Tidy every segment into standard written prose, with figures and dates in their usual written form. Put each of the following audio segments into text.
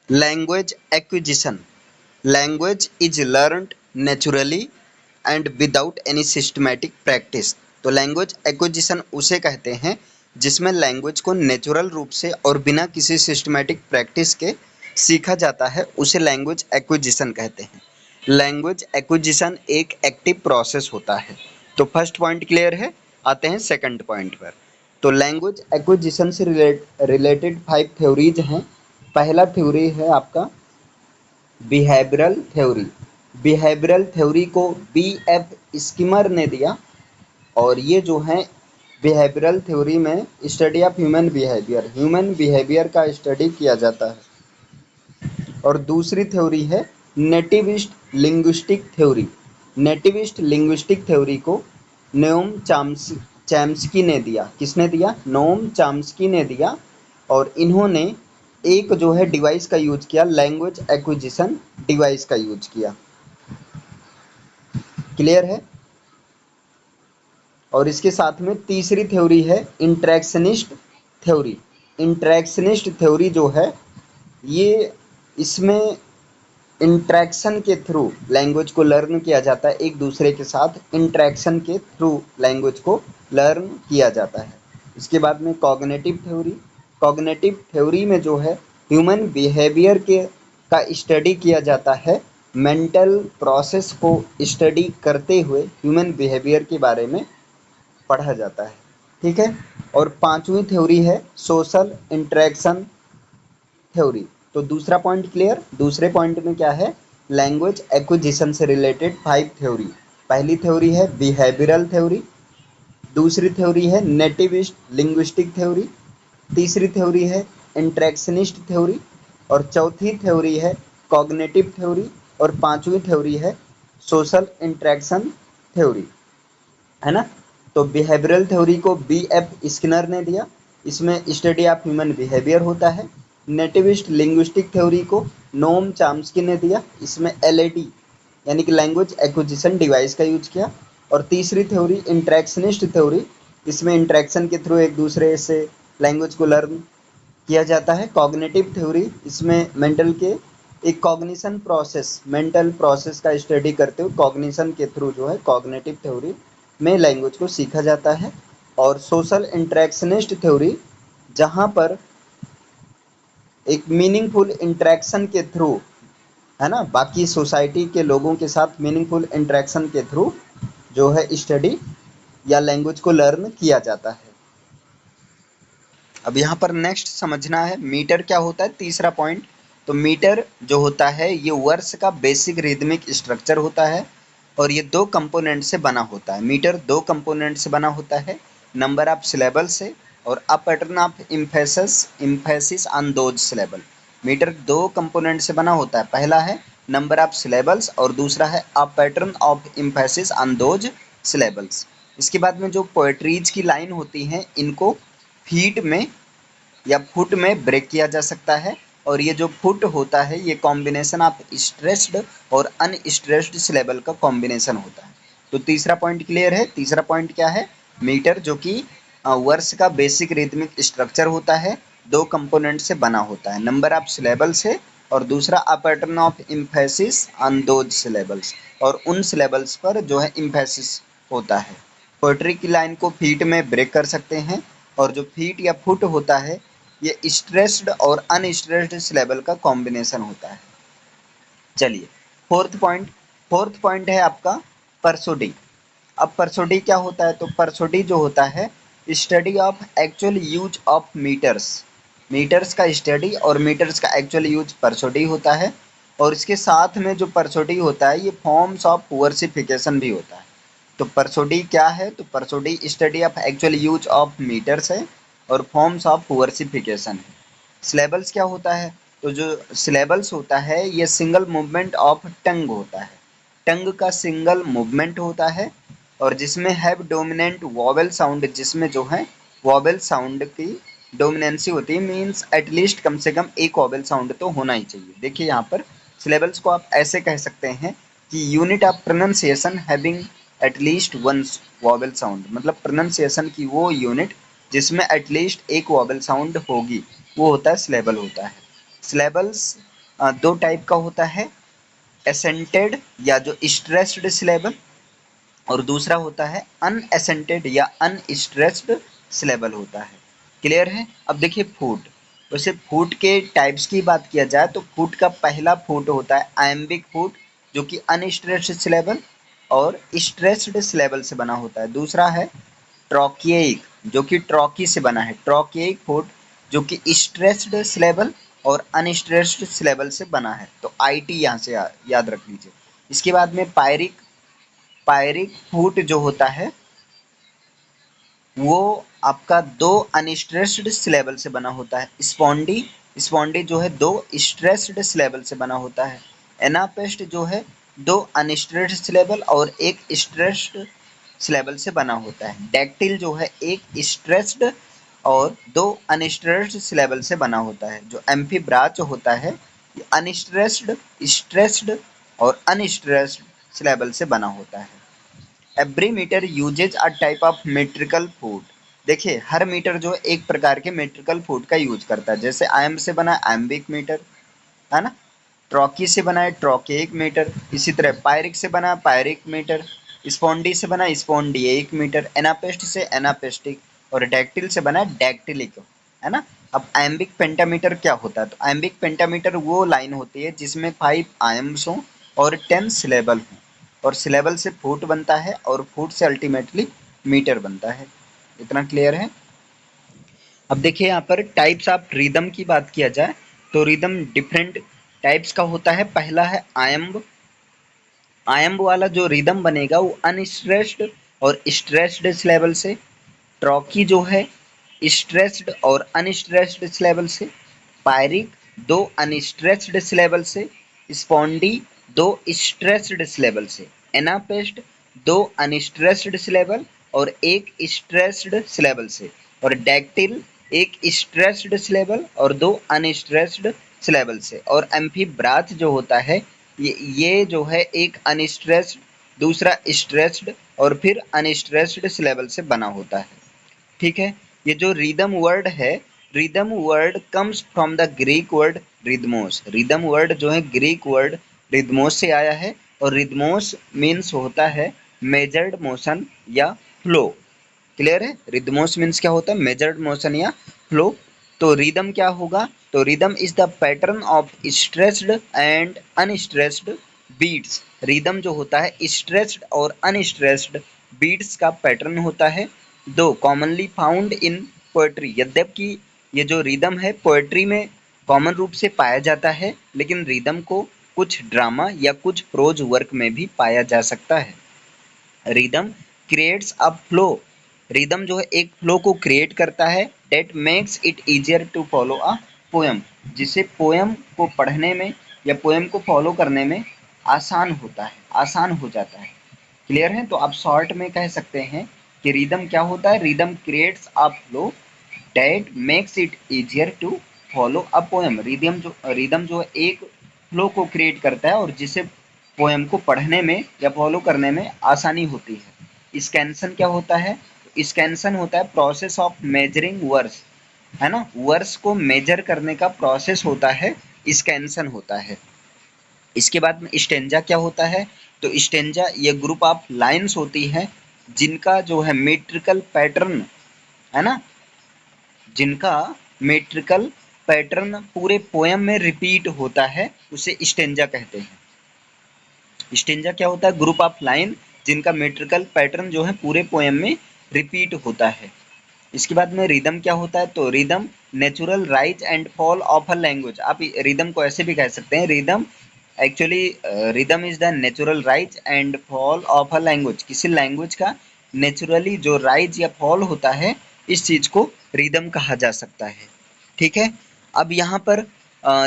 Language acquisition, language is learned naturally and without any systematic practice. तो language acquisition उसे कहते हैं जिसमें लैंग्वेज को नेचुरल रूप से और बिना किसी सिस्टमैटिक प्रैक्टिस के सीखा जाता है, उसे लैंग्वेज एक्विजिशन कहते हैं। लैंग्वेज एक्विजिशन एक एक्टिव प्रोसेस होता है। तो फर्स्ट पॉइंट क्लियर है। आते हैं सेकंड पॉइंट पर। तो लैंग्वेज एक्विजिशन से रिलेटेड 5 थ्योरीज हैं। पहला थ्योरी है आपका बिहेवियरल थ्योरी। बिहेवियरल थ्योरी को बी एफ स्किमर ने दिया, और ये जो है बिहेवियरल थ्योरी में स्टडी ऑफ ह्यूमन बिहेवियर का स्टडी किया जाता है। और दूसरी थ्योरी है nativist linguistic theory. Nativist linguistic theory को नोम चॉम्स्की ने दिया। किसने दिया? नोम चॉम्स्की ने दिया। और इन्होंने एक जो है डिवाइस का यूज किया, लैंग्वेज एक्विजिशन डिवाइस का यूज किया। क्लियर है। और इसके साथ में तीसरी थ्योरी है इंटरेक्शनिस्ट थ्योरी। इंटरेक्शनिस्ट थ्योरी जो है ये, इसमें इंटरेक्शन के थ्रू लैंग्वेज को लर्न किया जाता है। एक दूसरे के साथ इंटरेक्शन के थ्रू लैंग्वेज को लर्न किया जाता है। इसके बाद में कॉग्निटिव थ्योरी। कॉग्निटिव थ्योरी में जो है ह्यूमन बिहेवियर के का स्टडी किया जाता है। मेंटल प्रोसेस को स्टडी करते हुए ह्यूमन बिहेवियर के बारे में पढ़ा जाता है। ठीक है। और पांचवी थ्योरी है सोशल इंटरेक्शन थ्योरी। तो दूसरा पॉइंट क्लियर। दूसरे पॉइंट में क्या है? लैंग्वेज एक्विजिशन से रिलेटेड 5 थ्योरी। पहली थ्योरी है बिहेवियरल थ्योरी, दूसरी थ्योरी है नेटिविस्ट लिंग्विस्टिक थ्योरी, तीसरी थ्योरी है इंटरेक्शनिस्ट थ्योरी, और चौथी थ्योरी है कॉग्निटिव थ्योरी, और पांचवी थ्योरी है सोशल इंटरेक्शन थ्योरी। है ना। तो बिहेवियरल थ्योरी को बी एफ स्किनर ने दिया, इसमें स्टडी ऑफ ह्यूमन बिहेवियर होता है। नेटिविस्ट लिंग्विस्टिक थ्योरी को नोम चॉम्स्की ने दिया, इसमें एलएडी यानी कि लैंग्वेज एक्विजिशन डिवाइस का यूज किया। और तीसरी थ्योरी इंटरेक्शनिस्ट थ्योरी, इसमें इंटरेक्शन के थ्रू एक दूसरे से लैंग्वेज को लर्न किया जाता है। कॉग्निटिव थ्योरी, इसमें मेंटल के एक कॉग्निशन प्रोसेस, मेंटल प्रोसेस का स्टडी करते हुए कॉग्निशन के थ्रू जो है कॉग्निटिव थ्योरी में लैंग्वेज को सीखा जाता है। और सोशल इंटरेक्शनिस्ट थ्योरी, जहाँ पर एक मीनिंगफुल इंटरेक्शन के थ्रू, है ना, बाकी सोसाइटी के लोगों के साथ मीनिंगफुल इंटरेक्शन के थ्रू जो है स्टडी या लैंग्वेज को लर्न किया जाता है। अब यहाँ पर नेक्स्ट समझना है मीटर क्या होता है, तीसरा पॉइंट। तो मीटर जो होता है ये वर्ड्स का बेसिक रिदमिक स्ट्रक्चर होता है, और ये दो कंपोनेंट से बना होता है। मीटर दो कंपोनेंट से बना होता है, नंबर ऑफ सिलेबल से और a pattern of emphasis on those syllable. Meter दो कंपोनेंट से बना होता है, पहला है नंबर ऑफ सिलेबल्स और दूसरा है अ pattern of emphasis on those syllables. इसके बाद में जो पोएट्रीज की लाइन होती हैं इनको फीट में या फुट में ब्रेक किया जा सकता है, और ये जो फुट होता है ये कॉम्बिनेशन ऑफ स्ट्रेस्ड और अनस्ट्रेस्ड सिलेबल का कॉम्बिनेशन होता है। तो तीसरा पॉइंट क्लियर है। तीसरा पॉइंट क्या है? मीटर जो कि वर्ड्स का बेसिक रिदमिक स्ट्रक्चर होता है, दो कंपोनेंट से बना होता है, नंबर ऑफ सिलेबल से और दूसरा अ pattern of emphasis on those syllables, और उन सिलेबल्स पर जो है इम्फेसिस होता है। पोएट्री की लाइन को फीट में ब्रेक कर सकते हैं, और जो फीट या फुट होता है ये स्ट्रेस्ड और अनस्ट्रेस्ड सिलेबल का कॉम्बिनेशन होता है। चलिए फोर्थ पॉइंट है आपका परसोडी। अब परसोडी क्या होता है? तो परसोडी जो होता है study of actual use of meters, meters का स्टडी और मीटर्स का एक्चुअल यूज परसोडी होता है। और इसके साथ में जो परसोडी होता है ये फॉर्म्स ऑफ वर्सिफिकेशन भी होता है। तो परसोडी क्या है? तो prosody study of actual use of metres है और फॉर्म्स ऑफ वर्सिफिकेशन है। सिलेबल्स क्या होता है? तो जो सिलेबल्स होता है ये सिंगल मूवमेंट ऑफ टंग होता है, टंग का सिंगल मूवमेंट होता है, और जिसमें हैव डोमिनेंट वॉवेल साउंड, जिसमें जो है वॉवेल साउंड की डोमिनेंसी होती है, मीन्स एटलीस्ट कम से कम एक वॉवेल साउंड तो होना ही चाहिए। देखिए यहाँ पर सिलेबल्स को आप ऐसे कह सकते हैं कि unit of pronunciation having at least one vowel sound, मतलब प्रोनाउंसिएशन की वो यूनिट जिसमें एटलीस्ट एक वॉवेल साउंड होगी, वो होता है सिलेबल होता है। सिलेबल्स दो टाइप का होता है, एसेंटेड या जो स्ट्रेस्ड सिलेबल, और दूसरा होता है अनएसेंटेड या अनस्ट्रेस्ड सिलेबल होता है। क्लियर है? अब देखिए फूड, वैसे फूड के टाइप्स की बात किया जाए तो फूड का पहला फूड होता है आयम्बिक फूड, जो कि अनस्ट्रेस्ड सिलेबल और स्ट्रेस्ड सिलेबल से बना होता है। दूसरा है ट्रोकिएइक, जो कि ट्रॉकी से बना है, ट्रोकिएइक फूड, जो कि स्ट्रेस्ड सिलेबल और अनस्ट्रेस्ड सिलेबल से बना है। तो आईटी यहाँ से याद रख लीजिए। इसके बाद में पायरिक, पायरिक फूड जो होता है वो आपका दो अनस्ट्रेस्ड सिलेबल से बना होता है। स्पॉन्डी, स्पॉन्डी जो है दो स्ट्रेस्ड सिलेबल से बना होता है। एनापेस्ट जो है दो अनस्ट्रेस्ड सिलेबल और एक स्ट्रेस्ड सिलेबल से बना होता है। डैक्टिल जो है एक स्ट्रेस्ड और दो अनस्ट्रेस्ड सिलेबल से बना होता है। जो एम्फीब्राच होता है ये अनस्ट्रेस्ड, स्ट्रेस्ड और अनस्ट्रेस्ड सिलेबल से बना होता है। Every meter uses a type of metrical foot. देखिए हर मीटर जो एक प्रकार के मेट्रिकल फूड का यूज करता है। जैसे आयम से बना एम्बिक मीटर, है ना, ट्रॉकी से बना है ट्रॉकेइक मीटर, इसी तरह पायरिक से बना पायरिक मीटर, स्पॉन्डी से बना स्पॉन्डिएइक मीटर, एनापेस्ट से एनापेस्टिक और डैक्टिल से बना डैक्टिलिक, है ना। अब एम्बिक पेंटामीटर क्या होता है? तो एम्बिक पेंटामीटर वो लाइन होती है जिसमें 5 आयम्स हों और 10 सिलेबल हों, और सिलेबल से फुट बनता है और फुट से अल्टीमेटली मीटर बनता है। इतना क्लियर है? अब देखिए यहाँ पर टाइप्स ऑफ रिदम की बात किया जाए तो रिदम डिफरेंट टाइप्स का होता है। पहला है आयम्ब, आयम्ब वाला जो रिदम बनेगा वो अनस्ट्रेस्ड और स्ट्रेस्ड सिलेबल से। ट्रॉकी जो है स्ट्रेस्ड और अनस्ट्रेस्ड सिलेबल से। पायरिक दो अनस्ट्रेस्ड सिलेबल से। स्पॉन्डी दो स्ट्रेस्ड सिलेबल से। एनापेस्ट दो अनस्ट्रेस्ड सिलेबल और एक स्ट्रेस्ड सिलेबल से। और डैक्टिल एक स्ट्रेस्ड सिलेबल और दो अनस्ट्रेस्ड सिलेबल से। और एम्फीब्राच जो होता है ये जो है एक अनस्ट्रेस्ड, दूसरा स्ट्रेस्ड और फिर अनस्ट्रेस्ड सिलेबल से बना होता है। ठीक है? ये जो रिदम वर्ड है, rhythm word comes from the Greek word rhythmos. Rhythm word जो है ग्रीक वर्ड रिदमोस से आया है, और रिदमोस मीन्स होता है मेजर्ड मोशन या फ्लो। क्लियर है? रिदमोस मीन्स क्या होता है? मेजर्ड मोशन या फ्लो। तो रिदम क्या होगा? तो rhythm is the pattern of stressed and unstressed beats. Rhythm जो होता है स्ट्रेस्ड और अनस्ट्रेस्ड बीट्स का पैटर्न होता है। दो कॉमनली फाउंड इन पोएट्री, यद्यपि ये जो रिदम है पोएट्री में कॉमन रूप से पाया जाता है, लेकिन रिदम को कुछ ड्रामा या कुछ प्रोज वर्क में भी पाया जा सकता है। Rhythm creates a flow, rhythm जो है एक फ्लो को क्रिएट करता है। That makes it easier to follow a poem, जिसे पोएम को पढ़ने में या पोएम को फॉलो करने में आसान होता है, आसान हो जाता है। क्लियर है? तो आप शॉर्ट में कह सकते हैं कि रिदम क्या होता है? Rhythm creates a flow that makes it easier to follow a poem. Rhythm जो है एक फ्लो को क्रिएट करता है और जिसे पोएम को पढ़ने में या फॉलो करने में आसानी होती है। स्कैंसन क्या होता है? स्कैंसन होता है प्रोसेस ऑफ मेजरिंग वर्स, है ना, वर्स को मेजर करने का प्रोसेस होता है, स्कैंसन होता है। इसके बाद में स्टेंजा क्या होता है? तो स्टेंजा ये ग्रुप ऑफ लाइंस होती है जिनका जो है मेट्रिकल पैटर्न, है ना, जिनका मेट्रिकल पैटर्न पूरे पोयम में रिपीट होता है, उसे स्टेंजा कहते हैं। स्टेंजा क्या होता है? ग्रुप ऑफ लाइन जिनका मेट्रिकल पैटर्न जो है पूरे पोयम में रिपीट होता है। इसके बाद में रिदम क्या होता है? तो rhythm natural rise and fall of a language. आप रिदम को ऐसे भी कह सकते हैं, rhythm actually rhythm is the natural rise and fall of a language. किसी लैंग्वेज का नेचुरली जो राइज या फॉल होता है, इस चीज को रिदम कहा जा सकता है। ठीक है? अब यहाँ पर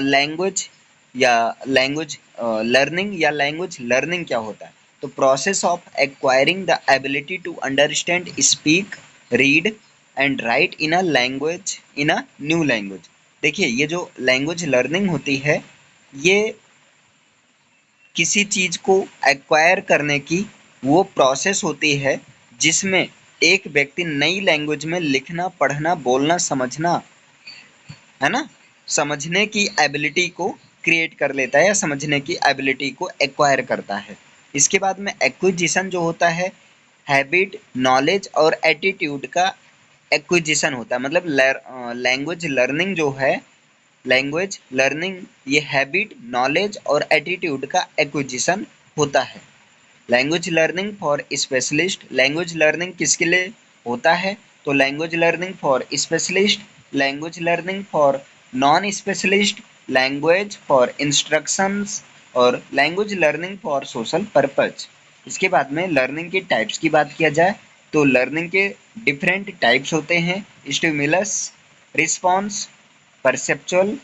लैंग्वेज या लैंग्वेज लर्निंग या लैंग्वेज लर्निंग क्या होता है? तो process of acquiring the ability to understand, speak, read and write in a language, in a new language. देखिए ये जो लैंग्वेज लर्निंग होती है, ये किसी चीज को एक्वायर करने की वो प्रोसेस होती है जिसमें एक व्यक्ति नई लैंग्वेज में लिखना, पढ़ना, बोलना, समझना, है ना, समझने की एबिलिटी को क्रिएट कर लेता है या समझने की एबिलिटी को एक्वायर करता है। इसके बाद में एक्विजिशन जो होता है हैबिट, नॉलेज और एटीट्यूड का एक्विजिशन होता है। मतलब लैंग्वेज लर्निंग जो है, लैंग्वेज लर्निंग ये हैबिट, नॉलेज और एटीट्यूड का एक्विजिशन होता है। Language learning for specialist, language learning किसके लिए होता है? तो language learning for specialist, language learning for non specialist, language for instructions और language learning for social purpose. इसके बाद में लर्निंग के टाइप्स की बात किया जाए तो लर्निंग के डिफरेंट टाइप्स होते हैं। स्टिमुलस, रिस्पॉन्स, परसेप्चुअल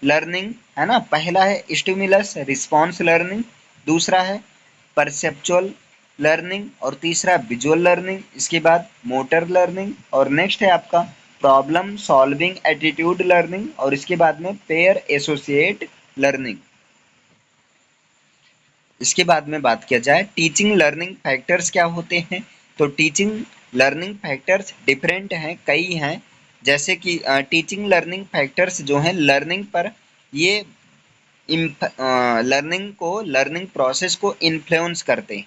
लर्निंग, है ना। पहला है स्टिमुलस रिस्पॉन्स लर्निंग, दूसरा है परसेप्चुअल लर्निंग और तीसरा विजुअल लर्निंग। इसके बाद मोटर लर्निंग और नेक्स्ट है आपका प्रॉब्लम सॉल्विंग एटीट्यूड लर्निंग और इसके बाद में पेयर एसोसिएट लर्निंग। इसके बाद में बात किया जाए टीचिंग लर्निंग फैक्टर्स क्या होते हैं, तो टीचिंग लर्निंग फैक्टर्स डिफरेंट हैं, कई हैं। जैसे कि टीचिंग लर्निंग फैक्टर्स जो हैं लर्निंग पर, ये लर्निंग को, लर्निंग प्रोसेस को इन्फ्लुएंस करते हैं।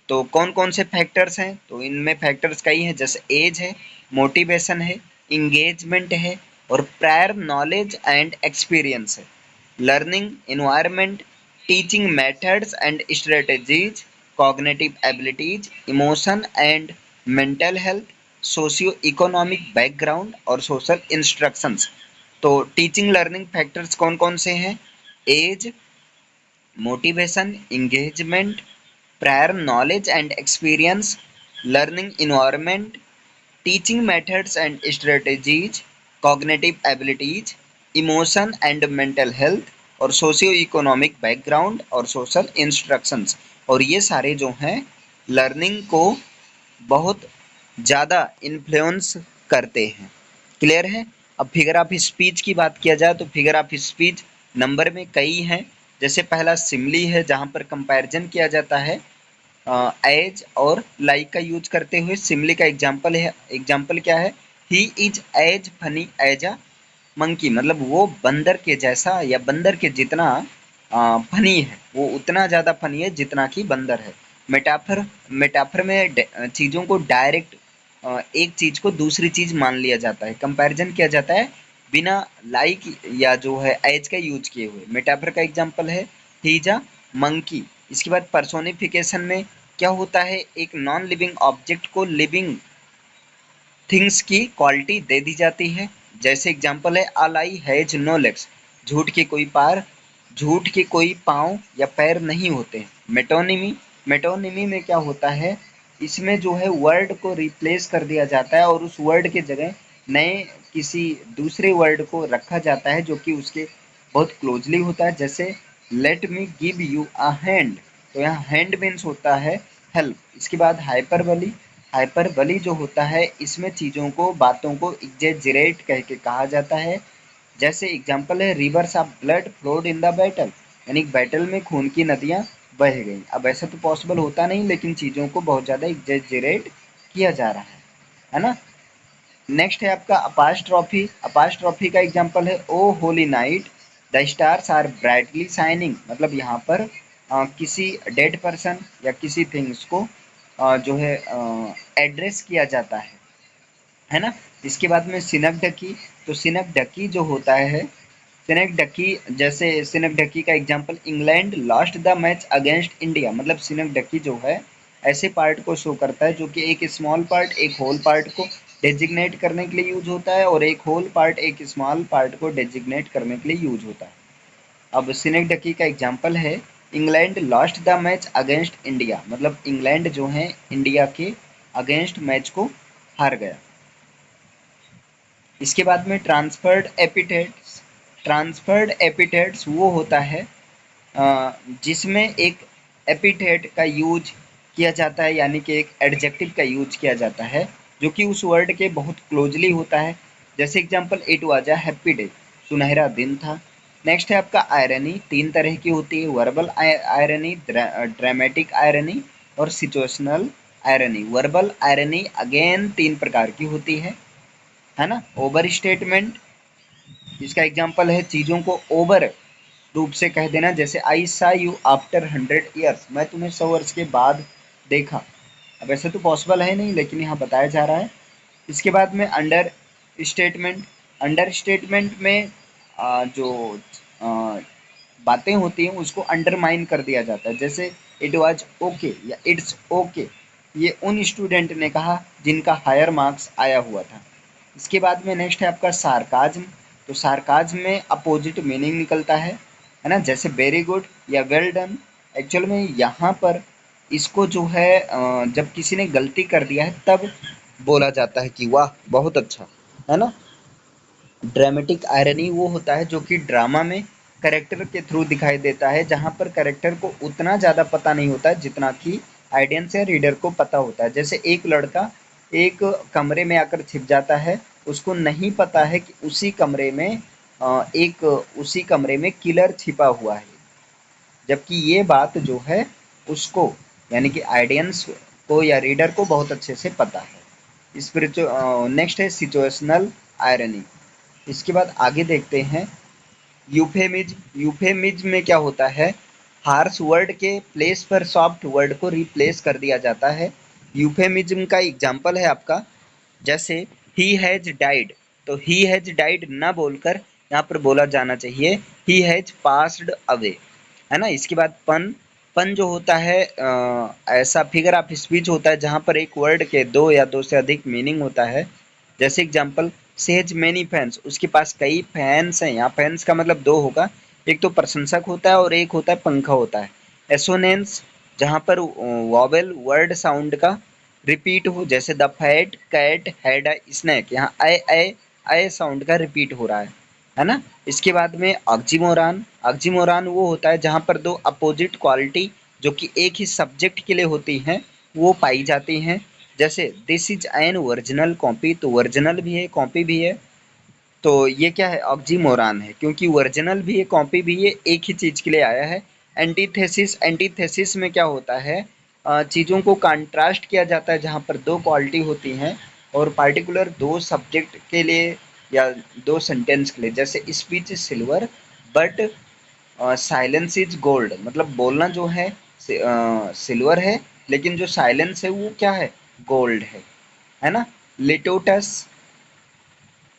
तो कौन कौन से फैक्टर्स हैं, तो इनमें फैक्टर्स कई हैं, जैसे एज है, मोटिवेशन है, इंगेजमेंट है और प्रायर नॉलेज एंड एक्सपीरियंस है। Learning environment, teaching methods and strategies, cognitive abilities, emotion and mental health, socio economic background और सोशल इंस्ट्रक्शंस। तो टीचिंग लर्निंग फैक्टर्स कौन कौन से हैं? Age, motivation, engagement, prior knowledge and experience, learning environment, teaching methods and strategies, cognitive abilities, emotion and mental health और socio economic background और social instructions. और ये सारे जो हैं लर्निंग को बहुत ज़्यादा इन्फ्लुएंस करते हैं। क्लियर है? अब फिगर ऑफ स्पीच की बात किया जाए तो फिगर ऑफ स्पीच नंबर में कई हैं। जैसे पहला सिमली है जहाँ पर कंपैरिजन किया जाता है एज और लाइक का यूज करते हुए। सिमली का एग्जाम्पल है, एग्जाम्पल क्या है? He is as funny as a monkey, मतलब वो बंदर के जैसा या बंदर के जितना फनी है, वो उतना ज़्यादा फनी है जितना कि बंदर है। मेटाफर, मेटाफर में चीज़ों को डायरेक्ट एक चीज़ को दूसरी चीज़ मान लिया जाता है, कंपैरिजन किया जाता है बिना लाइक या जो है एज का यूज किए हुए। मेटाफर का एग्जाम्पल है ही इज अ मंकी। इसके बाद पर्सोनिफिकेशन में क्या होता है? एक नॉन लिविंग ऑब्जेक्ट को लिविंग थिंग्स की क्वालिटी दे दी जाती है। जैसे एग्जाम्पल है अ लाई हैज नो लेग्स, झूठ के कोई पार, झूठ के कोई पाँव या पैर नहीं होते। मेटोनिमी, मेटोनिमी में क्या होता है? इसमें जो है वर्ड को रिप्लेस कर दिया जाता है और उस वर्ड के जगह नए किसी दूसरे वर्ड को रखा जाता है जो कि उसके बहुत क्लोजली होता है। जैसे let me give you a hand, तो यहाँ हैंड मीन्स होता है हेल्प। इसके बाद हाइपरबली, हाइपरबली जो होता है इसमें चीज़ों को, बातों को एग्जेजरेट कह के कहा जाता है। जैसे एग्जाम्पल है reverse of blood flowed in the battle, यानी बैटल में खून की नदियाँ बह गई। अब ऐसा तो पॉसिबल होता नहीं, लेकिन चीज़ों को बहुत ज़्यादा एग्जेजरेट किया जा रहा है ना। नेक्स्ट है आपका अपास्ट्रॉफी, अपास्ट्रॉफी का एग्जाम्पल है O holy night the stars are brightly shining, मतलब यहाँ पर किसी डेड पर्सन या किसी थिंग्स को जो है एड्रेस किया जाता है ना। इसके बाद में सिनक ढकी, तो सिनक ढकी जो होता है, सिनक ढकी, जैसे सिनक ढकी का example England lost the match against India, मतलब सिनक ढकी जो है ऐसे पार्ट को शो करता है जो कि एक स्मॉल पार्ट एक होल पार्ट को डेजिग्नेट करने के लिए यूज होता है और एक होल पार्ट एक स्मॉल पार्ट को डेजिग्नेट करने के लिए यूज होता है। अब सिनेक डकी का एग्जाम्पल है England lost the match against India, मतलब इंग्लैंड जो है इंडिया के अगेंस्ट मैच को हार गया। इसके बाद में ट्रांसफर्ड एपिथेट्स, ट्रांसफर्ड एपिथेट्स वो होता है जिसमें एक एपिथेट का यूज किया जाता है, यानी कि एक एडजेक्टिव का यूज किया जाता है जो कि उस वर्ड के बहुत क्लोजली होता है। जैसे example it was a happy day, सुनहरा दिन था। नेक्स्ट है आपका आयरनी, तीन तरह की होती है, वर्बल आयरनी, ड्रामेटिक आयरनी और situational irony. Verbal irony again तीन प्रकार की होती है ना। ओवर स्टेटमेंट, इसका एग्जाम्पल है चीज़ों को ओवर रूप से कह देना, जैसे आई सा यू आफ्टर 100 ईयर्स, मैं तुम्हें 100 वर्ष के बाद देखा। अब ऐसे तो पॉसिबल है नहीं, लेकिन यहाँ बताया जा रहा है। इसके बाद में अंडर स्टेटमेंट। अंडर स्टेटमेंट में जो बातें होती हैं उसको अंडरमाइन कर दिया जाता है, जैसे इट वाज ओके या इट्स ओके, ये उन स्टूडेंट ने कहा जिनका हायर मार्क्स आया हुआ था। इसके बाद में नेक्स्ट है आपका सार्काज्म। तो सार्काज्म में अपोजिट मीनिंग निकलता है ना, जैसे वेरी गुड या वेल डन। एक्चुअल में यहाँ पर इसको जो है जब किसी ने गलती कर दिया है तब बोला जाता है कि वाह बहुत अच्छा, है ना। ड्रामेटिक आयरनी वो होता है जो कि ड्रामा में कैरेक्टर के थ्रू दिखाई देता है, जहाँ पर कैरेक्टर को उतना ज़्यादा पता नहीं होता है जितना कि ऑडियंस या रीडर को पता होता है। जैसे एक लड़का एक कमरे में आकर छिप जाता है, उसको नहीं पता है कि उसी कमरे में किलर छिपा हुआ है, जबकि ये बात जो है उसको यानी कि ऑडियंस को या रीडर को बहुत अच्छे से पता है। नेक्स्ट है सिचुएशनल आयरनी। इसके बाद आगे देखते हैं यूफेमिज्म। यूफेमिज्म में क्या होता है, हार्श वर्ड के प्लेस पर सॉफ्ट वर्ड को रिप्लेस कर दिया जाता है। यूफेमिज्म का एग्जाम्पल है आपका, जैसे ही हैज डाइड, तो ही हैज डाइड ना बोलकर यहाँ पर बोला जाना चाहिए ही हैज पास्ड अवे, है ना। इसके बाद पन। पन जो होता है ऐसा फिगर ऑफ स्पीच होता है जहाँ पर एक वर्ड के दो या दो से अधिक मीनिंग होता है। जैसे एग्जाम्पल, सेज मेनी फैंस, उसके पास कई फैंस हैं। यहाँ फैंस का मतलब दो होगा, एक तो प्रशंसक होता है और एक होता है पंखा होता है। एसोनेंस, जहाँ पर वॉवेल वर्ड साउंड का रिपीट हो, जैसे the fat cat had a snack, यहाँ ए साउंड का रिपीट हो रहा है ना। इसके बाद में ऑक्सीमोरान। ऑक्सीमोरान वो होता है जहाँ पर दो अपोजिट क्वालिटी जो कि एक ही सब्जेक्ट के लिए होती हैं वो पाई जाती हैं। जैसे this is an original copy, तो ओरिजिनल भी है कॉपी भी है, तो ये क्या है ऑक्सीमोरान है, क्योंकि ओरिजिनल भी है कॉपी भी है, एक ही चीज़ के लिए आया है। एंटीथेसिस। एंटीथेसिस में क्या होता है, चीज़ों को कंट्रास्ट किया जाता है जहाँ पर दो क्वालिटी होती हैं और पार्टिकुलर दो सब्जेक्ट के लिए या दो सेंटेंस के लिए। जैसे speech is silver but silence is gold, मतलब बोलना जो है सिल्वर है लेकिन जो साइलेंस है वो क्या है, गोल्ड है ना। लिटोटस।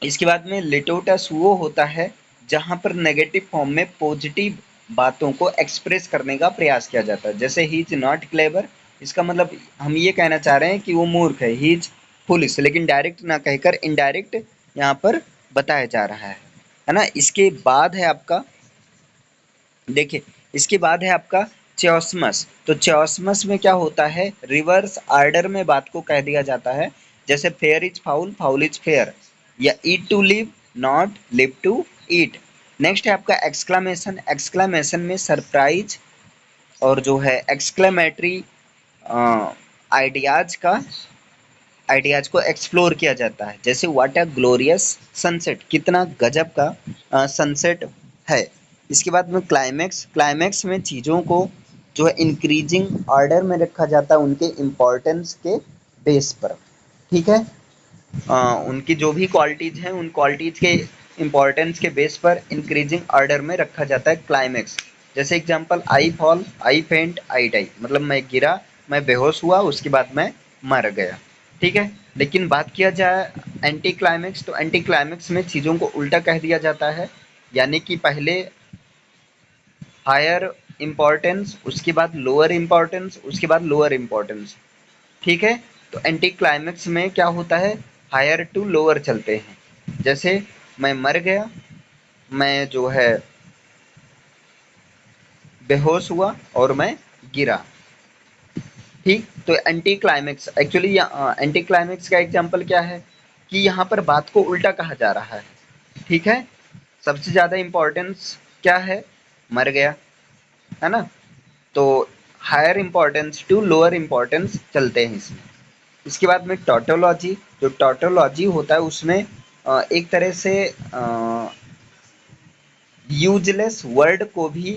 इसके बाद में लिटोटस वो होता है जहाँ पर नेगेटिव फॉर्म में पॉजिटिव बातों को एक्सप्रेस करने का प्रयास किया जाता है। जैसे ही इज नॉट क्लेवर, इसका मतलब हम ये कहना चाह रहे हैं कि वो मूर्ख है, ही इज फुलिश, लेकिन डायरेक्ट ना कहकर इनडायरेक्ट यहाँ पर बताया जा रहा है ना। इसके बाद है आपका, देखिए इसके बाद है आपका च्योसमस। तो च्योसमस में क्या होता है, रिवर्स ऑर्डर में बात को कह दिया जाता है। जैसे fair is foul, foul is fair, या eat to live not live to eat. Next है आपका एक्सक्लामेशन। एक्सक्लामेशन में सरप्राइज और जो है एक्सक्लेमेटरी आइडियाज का आइडियाज को एक्सप्लोर किया जाता है। जैसे व्हाट अ ग्लोरियस सनसेट, कितना गजब का सनसेट है। इसके बाद में क्लाइमैक्स। क्लाइमैक्स में चीज़ों को जो है इंक्रीजिंग ऑर्डर में रखा जाता है उनके इम्पोर्टेंस के बेस पर, ठीक है। उनकी जो भी क्वालिटीज़ हैं उन क्वालिटीज़ के इम्पोर्टेंस के बेस पर इंक्रीजिंग ऑर्डर में रखा जाता है क्लाइमैक्स। जैसे एग्जांपल, आई फॉल, आई फेंट, आई डाई, मतलब मैं गिरा, मैं बेहोश हुआ, उसके बाद मैं मर गया, ठीक है। लेकिन बात किया जाए एंटी क्लाइमैक्स, तो एंटी क्लाइमैक्स में चीज़ों को उल्टा कह दिया जाता है, यानी कि पहले हायर इम्पोर्टेंस, उसके बाद लोअर इम्पोर्टेंस, उसके बाद लोअर इम्पोर्टेंस, ठीक है। तो एंटी क्लाइमैक्स में क्या होता है, हायर टू लोअर चलते हैं। जैसे मैं मर गया, मैं जो है बेहोश हुआ और मैं गिरा, ठीक। तो anti climax actually anti climax का एग्जांपल क्या है कि यहाँ पर बात को उल्टा कहा जा रहा है, ठीक है। सबसे ज़्यादा इम्पोर्टेंस क्या है, मर गया, है ना। तो higher importance to lower importance चलते हैं इसमें। इसके बाद में टोटोलॉजी। जो टोटोलॉजी होता है उसमें एक तरह से यूजलेस वर्ड को भी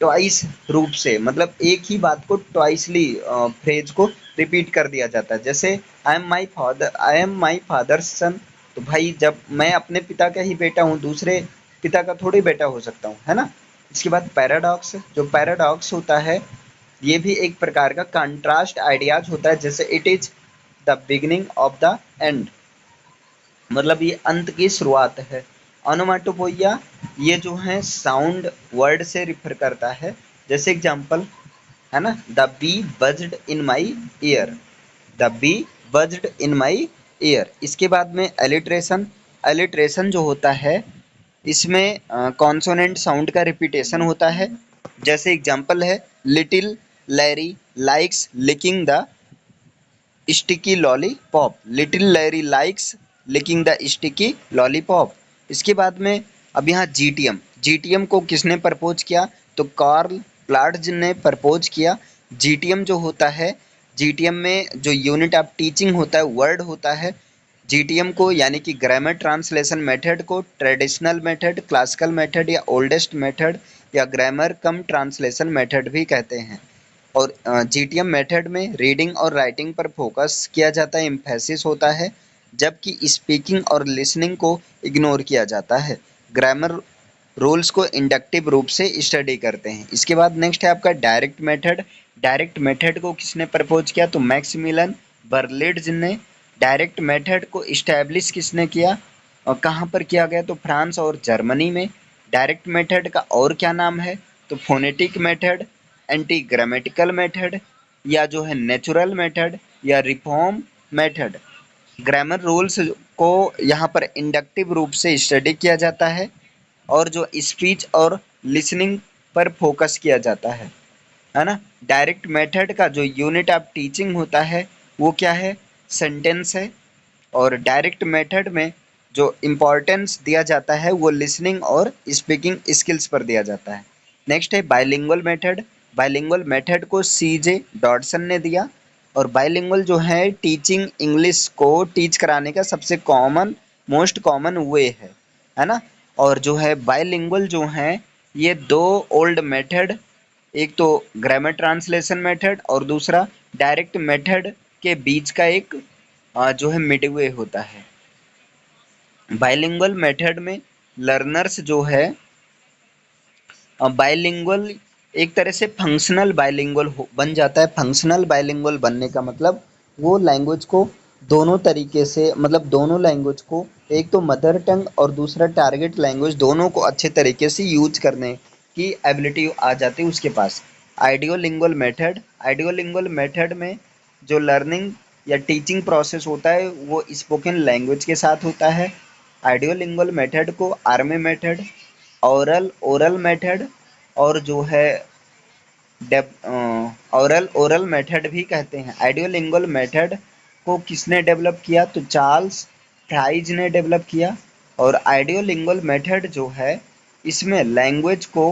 ट्वाइस रूप से, मतलब एक ही बात को ट्वाइसली फ्रेज को रिपीट कर दिया जाता है। जैसे I am my father, I am my father's son, तो भाई जब मैं अपने पिता का ही बेटा हूँ, दूसरे पिता का थोड़ी बेटा हो सकता हूँ, है ना। इसके बाद पैराडॉक्स, जो पैराडॉक्स होता है ये भी एक प्रकार का कंट्रास्ट आइडियाज होता है, जैसे it is the beginning of the end, मतलब ये अंत की शुरुआत है। ऑनोमाटोपोइया ये जो है साउंड वर्ड से रिफर करता है, जैसे एग्जांपल है ना, the bee buzzed in my ear, the bee buzzed in my ear. इसके बाद में एलिट्रेशन, एलिट्रेशन जो होता है इसमें कॉन्सोनेंट साउंड का रिपीटेशन होता है, जैसे एग्जांपल है little Larry likes licking the sticky lollipop, little Larry likes licking the sticky lollipop. इसके बाद में अब यहाँ जीटीएम, जीटीएम को किसने प्रपोज किया, तो कार्ल प्लाट्ज ने प्रपोज किया। जीटीएम जो होता है, जीटीएम में जो यूनिट ऑफ टीचिंग होता है वर्ड होता है, जीटीएम को यानी कि ग्रामर ट्रांसलेशन मेथड को ट्रेडिशनल मेथड, क्लासिकल मेथड या ओल्डेस्ट मेथड या ग्रामर कम ट्रांसलेशन मेथड भी कहते हैं। और जीटीएम मेथड में रीडिंग और राइटिंग पर फोकस किया जाता है, एम्फेसिस होता है, जबकि स्पीकिंग और लिसनिंग को इग्नोर किया जाता है। ग्रामर रूल्स को इंडक्टिव रूप से स्टडी करते हैं। इसके बाद नेक्स्ट है आपका डायरेक्ट मेथड। डायरेक्ट मेथड को किसने प्रपोज किया, तो मैक्सिमिलियन बर्लिट्ज ने। डायरेक्ट मेथड को इस्टेब्लिश किसने किया और कहाँ पर किया गया, तो फ्रांस और जर्मनी में। डायरेक्ट मेथड का और क्या नाम है, तो phonetic method, anti grammatical method, या जो है नेचुरल मेथड, या रिफॉर्म मेथड। ग्रामर रूल्स को यहाँ पर इंडक्टिव रूप से स्टडी किया जाता है और जो स्पीच और लिसनिंग पर फोकस किया जाता है ना। डायरेक्ट मेथड का जो यूनिट ऑफ टीचिंग होता है वो क्या है, सेंटेंस है। और डायरेक्ट मेथड में जो इम्पोर्टेंस दिया जाता है वो लिसनिंग और स्पीकिंग स्किल्स पर दिया जाता है। नेक्स्ट है बाइलिंगुअल मेथड। बाइलिंगुअल मेथड को सीजे डॉटसन ने दिया। और बाइलिंगुअल जो है टीचिंग इंग्लिश को टीच कराने का सबसे कॉमन, मोस्ट कॉमन वे है ना। और जो है बाइलिंगुअल जो है ये दो ओल्ड मेथड, एक तो ग्रामर ट्रांसलेशन मेथड और दूसरा डायरेक्ट मेथड के बीच का एक जो है मिडवे होता है। बाइलिंगुअल मेथड में लर्नर्स जो है बाइलिंगुअल एक तरह से फंक्शनल बाइलिंगुअल बन जाता है। फंक्शनल बाइलिंगुअल बनने का मतलब वो लैंग्वेज को दोनों तरीके से, मतलब दोनों लैंग्वेज को, एक तो मदर टंग और दूसरा टारगेट लैंग्वेज, दोनों को अच्छे तरीके से यूज करने की एबिलिटी आ जाती है उसके पास। आइडियोलिंगुअल मेथड, आइडियोलिंगुअल मेथड में जो लर्निंग या टीचिंग प्रोसेस होता है वो स्पोकन लैंग्वेज के साथ होता है। आइडियोलिंगुअल मेथड को army method, oral oral method और जो है ओरल ओरल मेथड भी कहते हैं। आइडियोलिंगुअल मेथड को किसने डेवलप किया, तो चार्ल्स फ्राइज ने डेवलप किया। और आइडियोलिंगुअल मेथड जो है इसमें लैंग्वेज को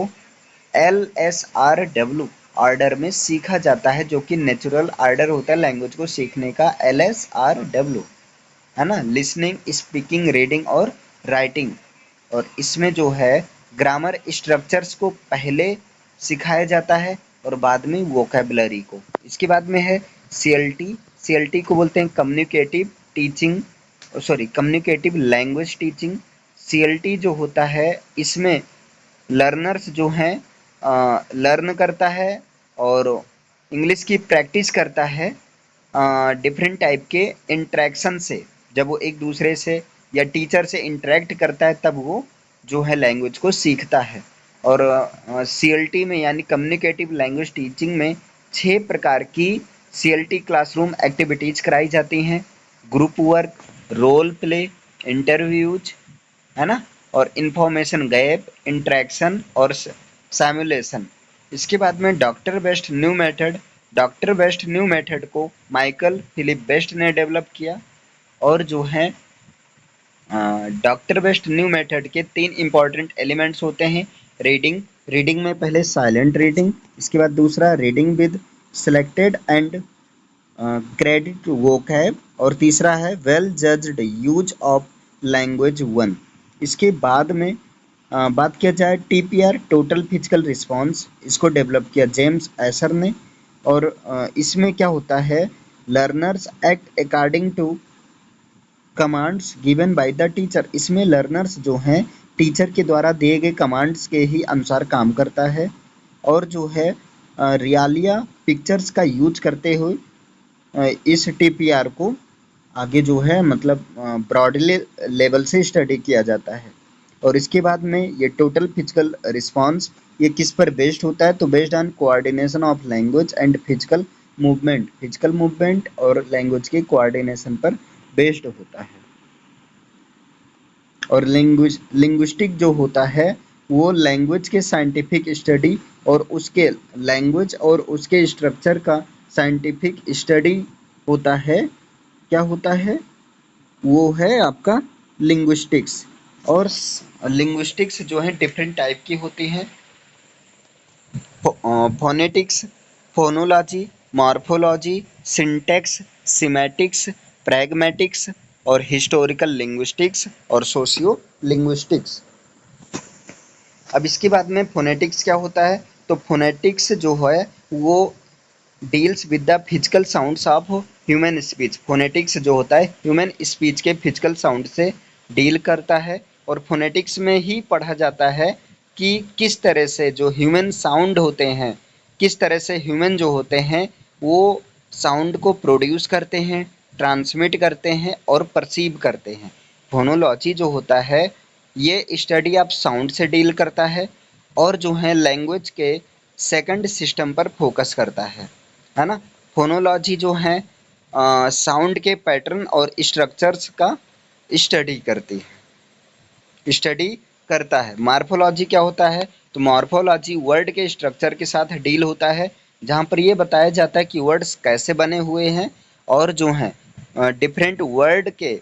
LSRW ऑर्डर में सीखा जाता है, जो कि नेचुरल ऑर्डर होता है लैंग्वेज को सीखने का, LSRW, है ना, लिसनिंग, स्पीकिंग, रीडिंग और राइटिंग। और इसमें जो है ग्रामर स्ट्रक्चर्स को पहले सिखाया जाता है और बाद में वोकेबलरी को। इसके बाद में है CLT, CLT को बोलते हैं communicative teaching, sorry communicative language teaching. CLT जो होता है इसमें लर्नर्स जो हैं लर्न करता है और इंग्लिश की प्रैक्टिस करता है डिफरेंट टाइप के इंटरेक्शन से। जब वो एक दूसरे से या टीचर से इंटरेक्ट करता है तब वो जो है लैंग्वेज को सीखता है। और CLT में यानी कम्युनिकेटिव लैंग्वेज टीचिंग में 6 प्रकार की CLT क्लासरूम एक्टिविटीज़ कराई जाती हैं। Group work, role play, interviews, है ना, और इंफॉर्मेशन गैप, इंटरेक्शन और सैमुलेशन। इसके बाद में doctor best new method, doctor best new method को माइकल फिलिप बेस्ट ने डेवलप किया। और जो है डॉक्टर बेस्ट न्यू मेथड के 3 इंपॉर्टेंट एलिमेंट्स होते हैं। रीडिंग, रीडिंग में पहले साइलेंट रीडिंग, इसके बाद दूसरा reading with selected and credit vocab, और तीसरा है well judged use of language 1। इसके बाद में बात किया जाए TPR, टोटल फिजिकल रिस्पॉन्स, इसको डेवलप किया जेम्स एसर ने। और इसमें क्या होता है, learners act according to commands given by the teacher, इसमें लर्नर्स जो हैं टीचर के द्वारा दिए गए कमांड्स के ही अनुसार काम करता है। और जो है रियालिया पिक्चर्स का यूज करते हुए इस टीपीआर को आगे जो है मतलब ब्रॉडली लेवल से स्टडी किया जाता है। और इसके बाद में ये टोटल फिजिकल रिस्पांस ये किस पर बेस्ड होता है, तो based on coordination of language and physical movement और लैंग्वेज के कोऑर्डिनेशन पर बेस्ड होता है। और लिंग्विस्टिक जो होता है वो लैंग्वेज के साइंटिफिक स्टडी और उसके लैंग्वेज और उसके स्ट्रक्चर का साइंटिफिक स्टडी होता है। क्या होता है, वो है आपका लिंग्विस्टिक्स। और लिंग्विस्टिक्स जो है डिफरेंट टाइप की होती हैं। Phonetics, phonology, morphology, syntax, semantics, pragmatics और हिस्टोरिकल लिंग्विस्टिक्स और सोशियो लिंग्विस्टिक्स। अब इसके बाद में फोनेटिक्स क्या होता है, तो फोनेटिक्स जो है वो deals with the physical sounds of human speech. Phonetics जो होता है ह्यूमन स्पीच के फिजिकल साउंड से डील करता है। और फोनेटिक्स में ही पढ़ा जाता है कि किस तरह से जो ह्यूमन साउंड होते हैं, किस तरह से ह्यूमन जो होते हैं वो साउंड को प्रोड्यूस करते हैं, ट्रांसमिट करते हैं और परसीव करते हैं। फोनोलॉजी जो होता है ये स्टडी ऑफ साउंड से डील करता है और जो है लैंग्वेज के सेकंड सिस्टम पर फोकस करता है ना। फोनोलॉजी जो है साउंड के पैटर्न और स्ट्रक्चर्स का स्टडी करती स्टडी करता है। मॉर्फोलॉजी क्या होता है, तो मॉर्फोलॉजी वर्ड के स्ट्रक्चर के साथ डील होता है, जहाँ पर ये बताया जाता है कि वर्ड्स कैसे बने हुए हैं और जो हैं डिफरेंट वर्ड के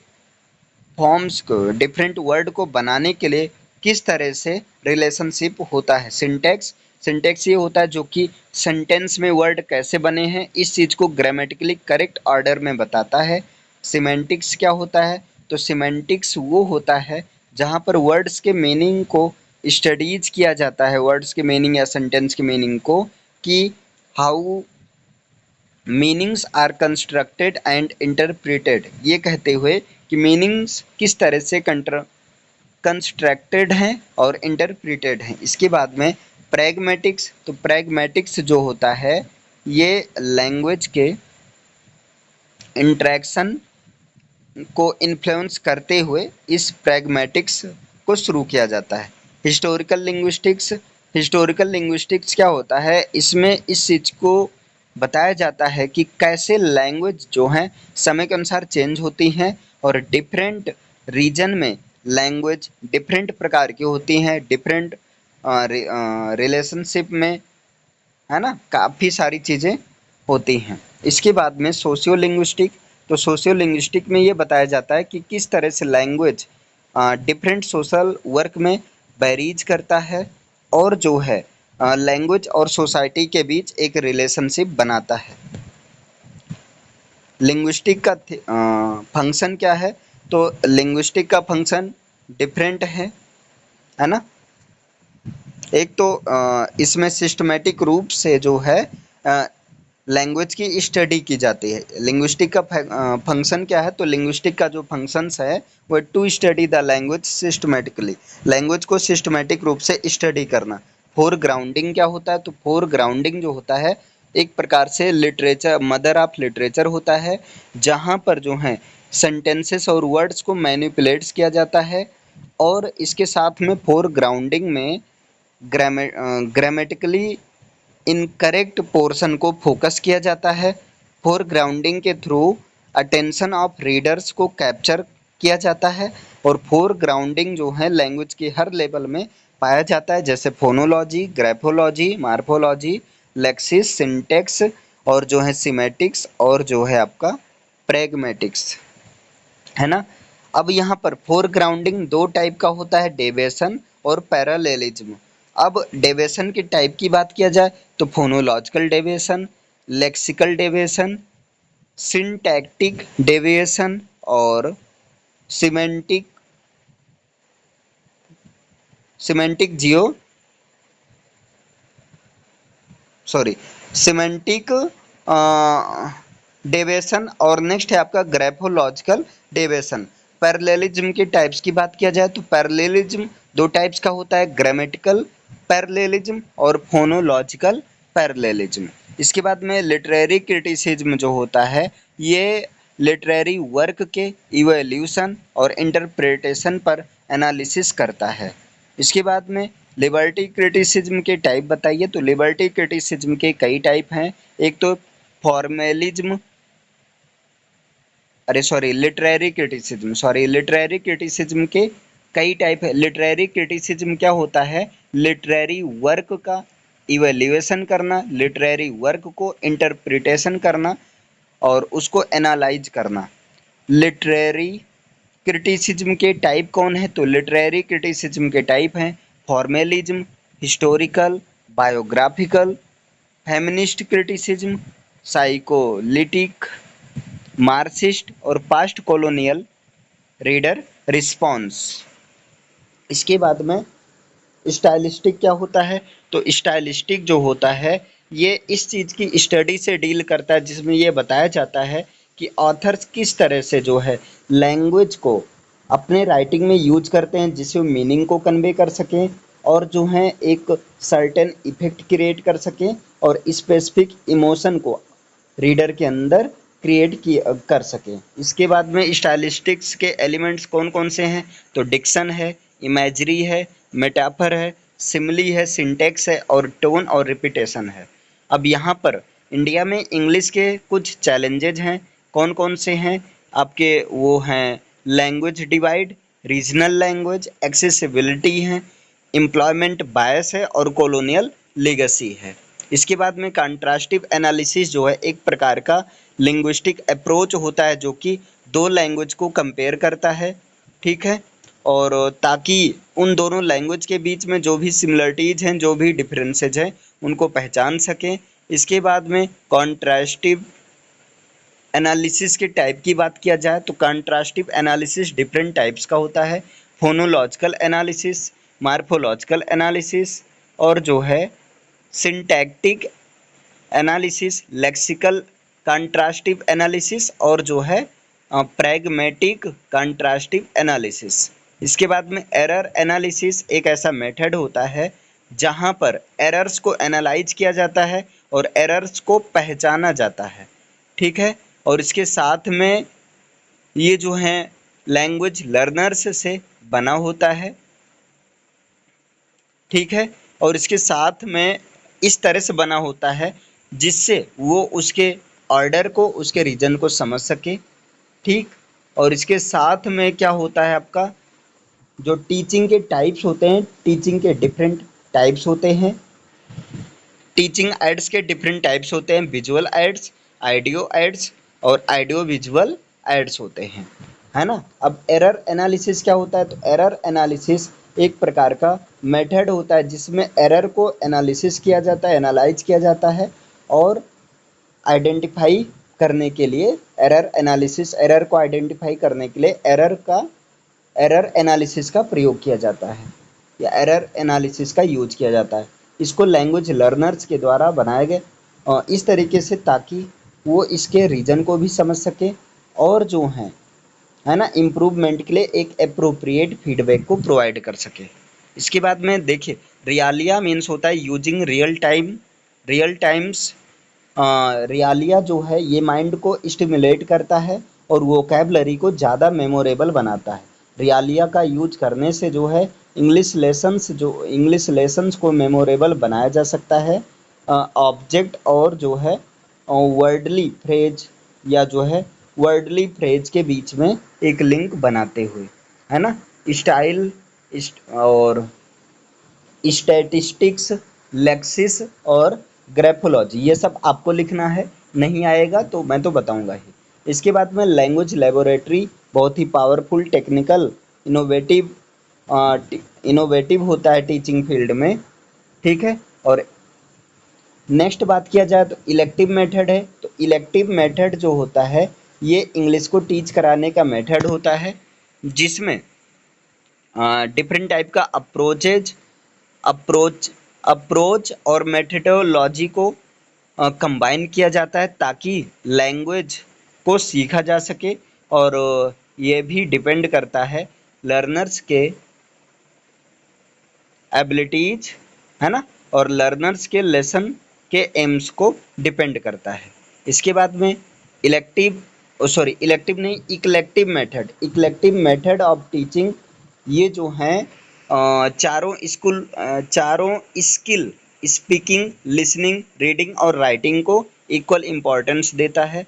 फॉर्म्स को, डिफरेंट वर्ड को बनाने के लिए किस तरह से रिलेशनशिप होता है। सिंटेक्स ये होता है जो कि सेंटेंस में वर्ड कैसे बने हैं इस चीज़ को ग्रामेटिकली करेक्ट ऑर्डर में बताता है। सिमेंटिक्स क्या होता है, तो सिमेंटिक्स वो होता है जहाँ पर वर्ड्स के मीनिंग को स्टडीज किया जाता है, वर्ड्स के मीनिंग या सेंटेंस के मीनिंग को, कि how meanings are constructed and interpreted, ये कहते हुए कि मीनिंग्स किस तरह से कंस्ट्रक्टेड हैं और इंटरप्रेटेड हैं। इसके बाद में प्रैग्मेटिक्स, तो प्रैग्मेटिक्स जो होता है ये लैंग्वेज के इंट्रैक्शन को इन्फ्लुएंस करते हुए इस प्रैग्मेटिक्स को शुरू किया जाता है। हिस्टोरिकल लिंग्विस्टिक्स क्या होता है, इसमें इस चीज़ को बताया जाता है कि कैसे लैंग्वेज जो हैं समय के अनुसार चेंज होती हैं और डिफरेंट रीजन में लैंग्वेज डिफरेंट प्रकार की होती हैं, डिफरेंट रिलेशनशिप में, है ना, काफ़ी सारी चीज़ें होती हैं। इसके बाद में सोशियो लिंग्विस्टिक, तो सोशियो लिंग्विस्टिक में ये बताया जाता है कि किस तरह से लैंग्वेज डिफरेंट सोशल वर्क में वेरीज करता है और जो है लैंग्वेज और सोसाइटी के बीच एक रिलेशनशिप बनाता है। लिंग्विस्टिक का फंक्शन क्या है, तो लिंग्विस्टिक का फंक्शन डिफरेंट है ना। एक तो इसमें सिस्टमेटिक रूप से जो है लैंग्वेज की स्टडी की जाती है। लिंग्विस्टिक का फंक्शन क्या है, तो लिंग्विस्टिक का जो फंक्शंस है वो to study the language systematically, language को सिस्टमेटिक रूप से स्टडी करना। फोर ग्राउंडिंग क्या होता है, तो फोर ग्राउंडिंग जो होता है एक प्रकार से लिटरेचर, मदर ऑफ लिटरेचर होता है, जहाँ पर जो है सेंटेंसेस और वर्ड्स को मैनिपुलेट्स किया जाता है। और इसके साथ में फोर ग्राउंडिंग में ग्रामेटिकली इनकरेक्ट पोर्शन को फोकस किया जाता है। फोर ग्राउंडिंग के थ्रू अटेंशन ऑफ रीडर्स को कैप्चर किया जाता है। और फोर ग्राउंडिंग जो है लैंग्वेज के हर लेवल में पाया जाता है, जैसे phonology, graphology, morphology, lexis, syntax और जो है सीमेटिक्स और जो है आपका प्रैग्मेटिक्स, है ना। अब यहाँ पर फोर ग्राउंडिंग दो टाइप का होता है, डेविएशन और पैरेललिज्म। अब डेविएशन की टाइप की बात किया जाए तो phonological deviation, lexical deviation, syntactic deviation और सिमेंटिक सिमेंटिक जियो सॉरी सिमेंटिक डेविएशन। और नेक्स्ट है आपका ग्राफोलॉजिकल डेविएशन। पैरेललिज्म के टाइप्स की बात किया जाए तो पैरेललिज्म दो टाइप्स का होता है, ग्रामेटिकल पैरेललिज्म और फोनोलॉजिकल पैरेललिज्म। इसके बाद में लिटरेरी क्रिटिसिज्म जो होता है ये लिटरेरी वर्क के इवैल्यूएशन और इंटरप्रिटेशन पर एनालिसिस करता है। इसके बाद में लिबर्टी क्रिटिसिज्म के टाइप बताइए, तो लिबर्टी क्रिटिसिज्म के कई टाइप हैं। एक तो फॉर्मेलिज्म, अरे सॉरी लिटरेरी क्रिटिसिज्म के कई टाइप है। लिटरेरी क्रिटिसिज्म क्या होता है, लिटरेरी वर्क का इवैल्यूएशन करना, लिटरेरी वर्क को इंटरप्रिटेशन करना और उसको एनालाइज करना। लिटरेरी क्रिटिसिज्म के टाइप कौन है, तो लिटरेरी क्रिटिसिज्म के टाइप हैं formalism, historical, biographical, feminist criticism, psychoanalytic, Marxist और पास्ट कॉलोनियल रीडर रिस्पॉन्स। इसके बाद में स्टाइलिस्टिक क्या होता है, तो स्टाइलिस्टिक जो होता है ये इस चीज़ की स्टडी से डील करता है जिसमें ये बताया जाता है कि ऑथर्स किस तरह से जो है लैंग्वेज को अपने राइटिंग में यूज करते हैं जिससे मीनिंग को कन्वे कर सकें और जो है एक सर्टेन इफेक्ट क्रिएट कर सकें और स्पेसिफिक इमोशन को रीडर के अंदर कर सकें। इसके बाद में स्टाइलिस्टिक्स के एलिमेंट्स कौन कौन से हैं, तो डिक्शन है, इमेजरी है, मेटाफर है, सिमिली है, सिंटेक्स है और टोन और रिपीटेशन है। अब यहाँ पर इंडिया में इंग्लिश के कुछ चैलेंजेज हैं, कौन कौन से हैं आपके, वो हैं language divide, regional language, accessibility है, एम्प्लॉयमेंट बायस है और कॉलोनियल लेगेसी है। इसके बाद में कंट्रास्टिव एनालिसिस जो है एक प्रकार का लिंग्विस्टिक अप्रोच होता है जो कि दो लैंग्वेज को कंपेयर करता है, ठीक है, और ताकि उन दोनों लैंग्वेज के बीच में जो भी सिमिलरिटीज़ हैं, जो भी डिफरेंसेज हैं, उनको पहचान सकें। इसके बाद में कॉन्ट्रास्टिव एनालिसिस के टाइप की बात किया जाए तो कॉन्ट्रास्टिव एनालिसिस डिफरेंट टाइप्स का होता है, फोनोलॉजिकल एनालिसिस, मार्फोलॉजिकल एनालिसिस और जो है सिंटैक्टिक एनालिसिस, लेक्सिकल कंट्रास्टिव एनालिसिस और जो है प्रैग्मेटिक कंट्रास्टिव एनालिसिस। इसके बाद में एरर एनालिसिस एक ऐसा मेथड होता है जहां पर एरर्स को एनालाइज किया जाता है और एरर्स को पहचाना जाता है, ठीक है, और इसके साथ में ये जो है लैंग्वेज लर्नर्स से बना होता है, ठीक है, और इसके साथ में इस तरह से बना होता है जिससे वो उसके ऑर्डर को, उसके रीजन को समझ सके, ठीक, और इसके साथ में क्या होता है आपका जो टीचिंग के टाइप्स होते हैं, टीचिंग के डिफरेंट टाइप्स होते हैं, टीचिंग एड्स के डिफरेंट टाइप्स होते हैं, विजुअल एड्स, ऑडियो एड्स और ऑडियो विजुअल एड्स होते हैं, है ना। अब एरर एनालिसिस क्या होता है, तो एरर एनालिसिस एक प्रकार का मेथड होता है जिसमें एरर को एनालिसिस किया जाता है, एनालाइज किया जाता है और आइडेंटिफाई करने के लिए एरर एनालिसिस, एरर को आइडेंटिफाई करने के लिए एरर एनालिसिस का प्रयोग किया जाता है या एरर एनालिसिस का यूज किया जाता है। इसको लैंग्वेज लर्नर्स के द्वारा बनाए गए इस तरीके से ताकि वो इसके रीजन को भी समझ सके और जो है ना इम्प्रूवमेंट के लिए एक अप्रोप्रिएट फीडबैक को प्रोवाइड कर सके। इसके बाद में देखिए रियालिया मीन्स होता है यूजिंग रियल टाइम्स। रियालिया जो है ये माइंड को स्टिमुलेट करता है और वोकैबलरी को ज़्यादा मेमोरेबल बनाता है। रियालिया का यूज करने से जो है इंग्लिश लेसन्स को मेमोरेबल बनाया जा सकता है, ऑब्जेक्ट और जो है वर्डली फ्रेज या जो है वर्डली फ्रेज के बीच में एक लिंक बनाते हुए, है ना। स्टाइल और स्टैटिस्टिक्स, लेक्सिस और ग्राफोलॉजी ये सब आपको लिखना है, नहीं आएगा तो मैं तो बताऊंगा ही। इसके बाद में लैंग्वेज लेबोरेटरी बहुत ही पावरफुल टेक्निकल इनोवेटिव होता है टीचिंग फील्ड में, ठीक है। और नेक्स्ट बात किया जाए तो इलेक्टिव मेथड है, तो इलेक्टिव मेथड जो होता है ये इंग्लिश को टीच कराने का मेथड होता है जिसमें डिफरेंट टाइप का अप्रोच और मेथडोलॉजी को कंबाइन किया जाता है ताकि लैंग्वेज को सीखा जा सके और ये भी डिपेंड करता है लर्नर्स के एबिलिटीज, है ना, और लर्नर्स के लेसन के एम्स को डिपेंड करता है। इसके बाद में इलेक्टिव इलेक्टिव नहीं, इक्लेक्टिव मेथड ऑफ टीचिंग, ये जो हैं चारों स्किल स्पीकिंग, लिसनिंग, रीडिंग और राइटिंग को इक्वल इम्पोर्टेंस देता है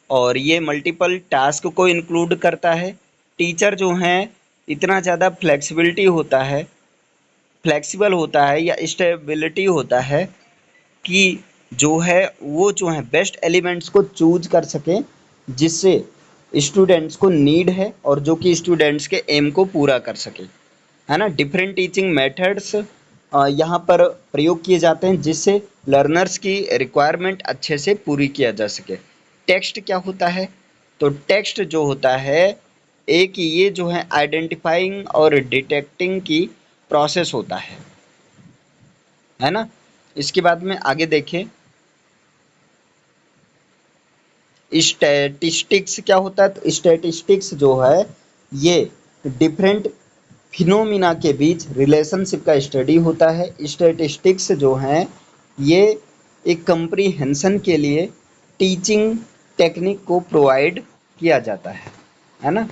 और ये मल्टीपल टास्क को इंक्लूड करता है। टीचर जो हैं इतना ज़्यादा फ्लेक्सिबल होता है या स्टेबिलिटी होता है कि जो है बेस्ट एलिमेंट्स को चूज कर सकें जिससे स्टूडेंट्स को नीड है और जो कि स्टूडेंट्स के एम को पूरा कर सके, है ना। डिफरेंट टीचिंग मेथड्स यहाँ पर प्रयोग किए जाते हैं जिससे लर्नर्स की रिक्वायरमेंट अच्छे से पूरी किया जा सके। टेक्स्ट क्या होता है? तो टेक्स्ट जो होता है एक ये जो है आइडेंटिफाइंग और डिटेक्टिंग की प्रोसेस होता है ना। इसके बाद में आगे देखें, स्टैटिस्टिक्स क्या होता है? तो स्टैटिस्टिक्स जो है ये डिफरेंट फिनोमिना के बीच रिलेशनशिप का स्टडी होता है। स्टैटिस्टिक्स जो हैं ये एक कंप्रीहेंशन के लिए टीचिंग टेक्निक को प्रोवाइड किया जाता है ना।